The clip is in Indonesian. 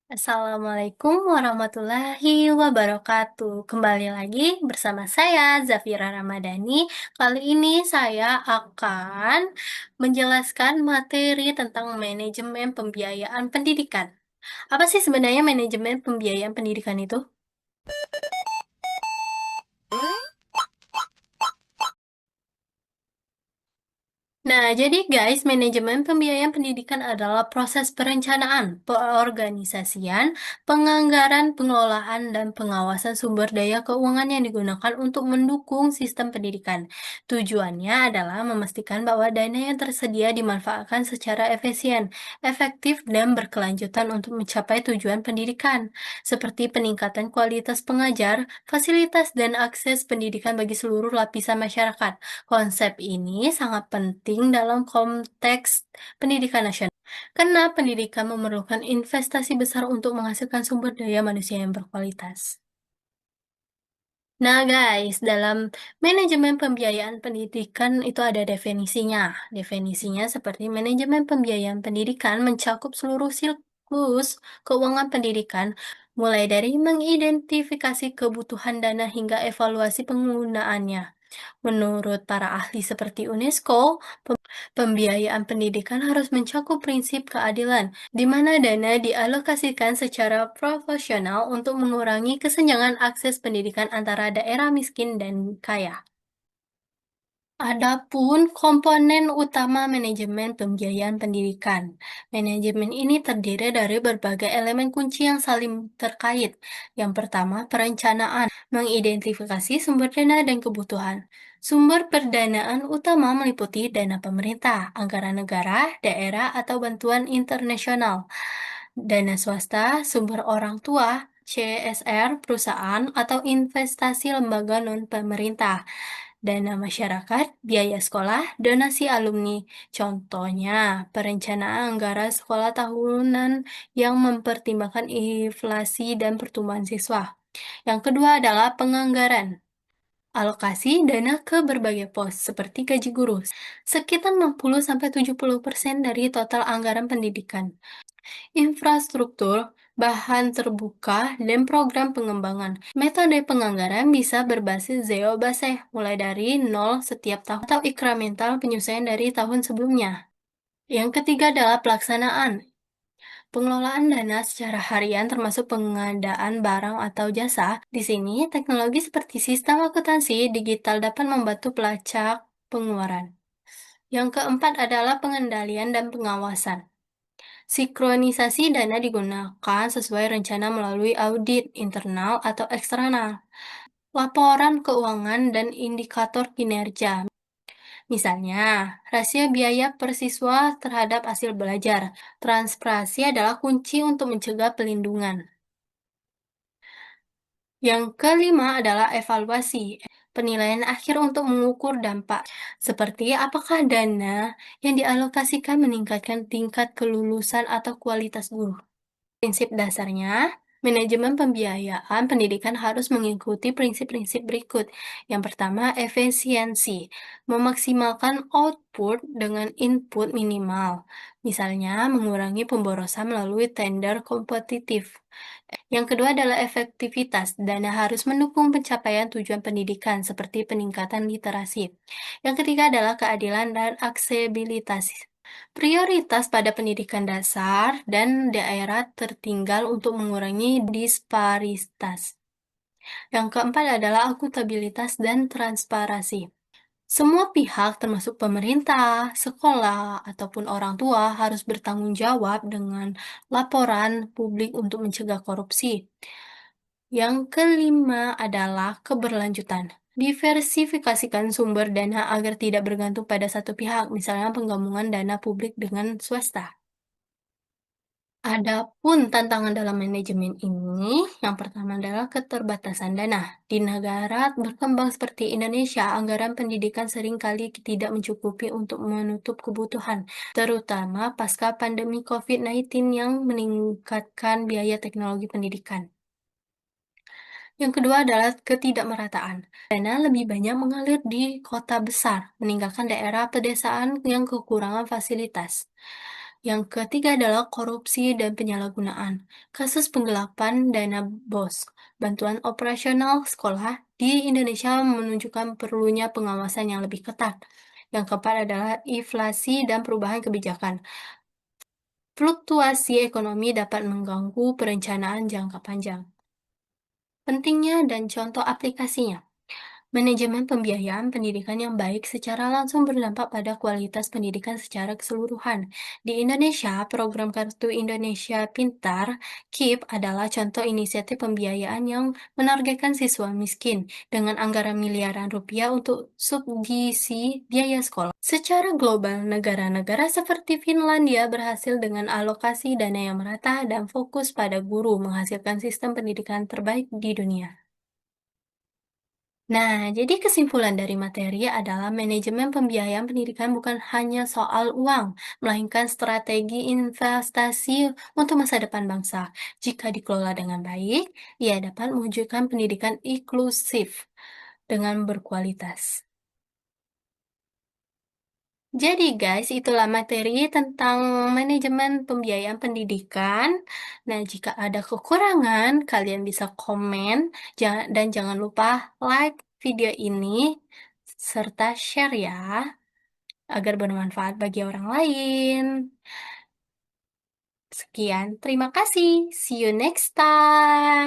Assalamualaikum warahmatullahi wabarakatuh. Kembali lagi bersama saya Zafira Ramadhani. Kali ini saya akan menjelaskan materi tentang manajemen pembiayaan pendidikan. Apa sih sebenarnya manajemen pembiayaan pendidikan itu? Nah, jadi guys, manajemen pembiayaan pendidikan adalah proses perencanaan, pengorganisasian, penganggaran, pengelolaan, dan pengawasan sumber daya keuangan yang digunakan untuk mendukung sistem pendidikan. Tujuannya adalah memastikan bahwa dana yang tersedia dimanfaatkan secara efisien, efektif, dan berkelanjutan untuk mencapai tujuan pendidikan, seperti peningkatan kualitas pengajar, fasilitas, dan akses pendidikan bagi seluruh lapisan masyarakat. Konsep ini sangat penting dalam konteks pendidikan nasional, karena pendidikan memerlukan investasi besar untuk menghasilkan sumber daya manusia yang berkualitas. Nah, guys, dalam manajemen pembiayaan pendidikan itu ada definisinya. Definisinya seperti manajemen pembiayaan pendidikan mencakup seluruh siklus keuangan pendidikan, mulai dari mengidentifikasi kebutuhan dana hingga evaluasi penggunaannya. Menurut para ahli seperti UNESCO, pembiayaan pendidikan harus mencakup prinsip keadilan, di mana dana dialokasikan secara proporsional untuk mengurangi kesenjangan akses pendidikan antara daerah miskin dan kaya. Adapun komponen utama manajemen pembiayaan pendidikan. Manajemen ini terdiri dari berbagai elemen kunci yang saling terkait. Yang pertama, perencanaan, mengidentifikasi sumber dana dan kebutuhan. Sumber perdanaan utama meliputi dana pemerintah, anggaran negara, daerah, atau bantuan internasional. Dana swasta, sumber orang tua, CSR, perusahaan, atau investasi lembaga non-pemerintah. Dana masyarakat, biaya sekolah, donasi alumni. Contohnya, perencanaan anggaran sekolah tahunan yang mempertimbangkan inflasi dan pertumbuhan siswa. Yang kedua adalah penganggaran. Alokasi dana ke berbagai pos, seperti gaji guru, sekitar 60-70% dari total anggaran pendidikan. Infrastruktur, bahan terbuka, dan program pengembangan. Metode penganggaran bisa berbasis zero-based, mulai dari nol setiap tahun, atau inkremental penyesuaian dari tahun sebelumnya. Yang ketiga adalah pelaksanaan. Pengelolaan dana secara harian termasuk pengadaan barang atau jasa. Di sini, teknologi seperti sistem akuntansi digital dapat membantu pelacak pengeluaran. Yang keempat adalah pengendalian dan pengawasan. Sinkronisasi dana digunakan sesuai rencana melalui audit internal atau eksternal, laporan keuangan, dan indikator kinerja. Misalnya, rasio biaya per siswa terhadap hasil belajar. Transparansi adalah kunci untuk mencegah pelindungan. Yang kelima adalah evaluasi, penilaian akhir untuk mengukur dampak, seperti apakah dana yang dialokasikan meningkatkan tingkat kelulusan atau kualitas guru. Prinsip dasarnya, manajemen pembiayaan pendidikan harus mengikuti prinsip-prinsip berikut. Yang pertama, efisiensi. Memaksimalkan output dengan input minimal. Misalnya, mengurangi pemborosan melalui tender kompetitif. Yang kedua adalah efektivitas. Dana harus mendukung pencapaian tujuan pendidikan seperti peningkatan literasi. Yang ketiga adalah keadilan dan aksesibilitas. Prioritas pada pendidikan dasar dan daerah tertinggal untuk mengurangi disparitas. Yang keempat adalah akuntabilitas dan transparansi. Semua pihak, termasuk pemerintah, sekolah, ataupun orang tua, harus bertanggung jawab dengan laporan publik untuk mencegah korupsi. Yang kelima adalah keberlanjutan. Diversifikasikan sumber dana agar tidak bergantung pada satu pihak, misalnya penggabungan dana publik dengan swasta. Adapun tantangan dalam manajemen ini, yang pertama adalah keterbatasan dana. Di negara berkembang seperti Indonesia, anggaran pendidikan seringkali tidak mencukupi untuk menutup kebutuhan, terutama pasca pandemi COVID-19 yang meningkatkan biaya teknologi pendidikan. Yang kedua adalah ketidakmerataan. Dana lebih banyak mengalir di kota besar, meninggalkan daerah pedesaan yang kekurangan fasilitas. Yang ketiga adalah korupsi dan penyalahgunaan. Kasus penggelapan dana BOS, bantuan operasional sekolah di Indonesia menunjukkan perlunya pengawasan yang lebih ketat. Yang keempat adalah inflasi dan perubahan kebijakan. Fluktuasi ekonomi dapat mengganggu perencanaan jangka panjang. Pentingnya dan contoh aplikasinya. Manajemen pembiayaan pendidikan yang baik secara langsung berdampak pada kualitas pendidikan secara keseluruhan. Di Indonesia, program Kartu Indonesia Pintar (KIP) adalah contoh inisiatif pembiayaan yang menargetkan siswa miskin dengan anggaran miliaran rupiah untuk subsidi biaya sekolah. Secara global, negara-negara seperti Finlandia berhasil dengan alokasi dana yang merata dan fokus pada guru menghasilkan sistem pendidikan terbaik di dunia. Nah, jadi kesimpulan dari materi adalah manajemen pembiayaan pendidikan bukan hanya soal uang, melainkan strategi investasi untuk masa depan bangsa. Jika dikelola dengan baik, ia dapat mewujudkan pendidikan inklusif dengan berkualitas. Jadi guys, itulah materi tentang manajemen pembiayaan pendidikan. Nah, jika ada kekurangan, kalian bisa komen dan jangan lupa like video ini serta share ya, agar bermanfaat bagi orang lain. Sekian, terima kasih. See you next time.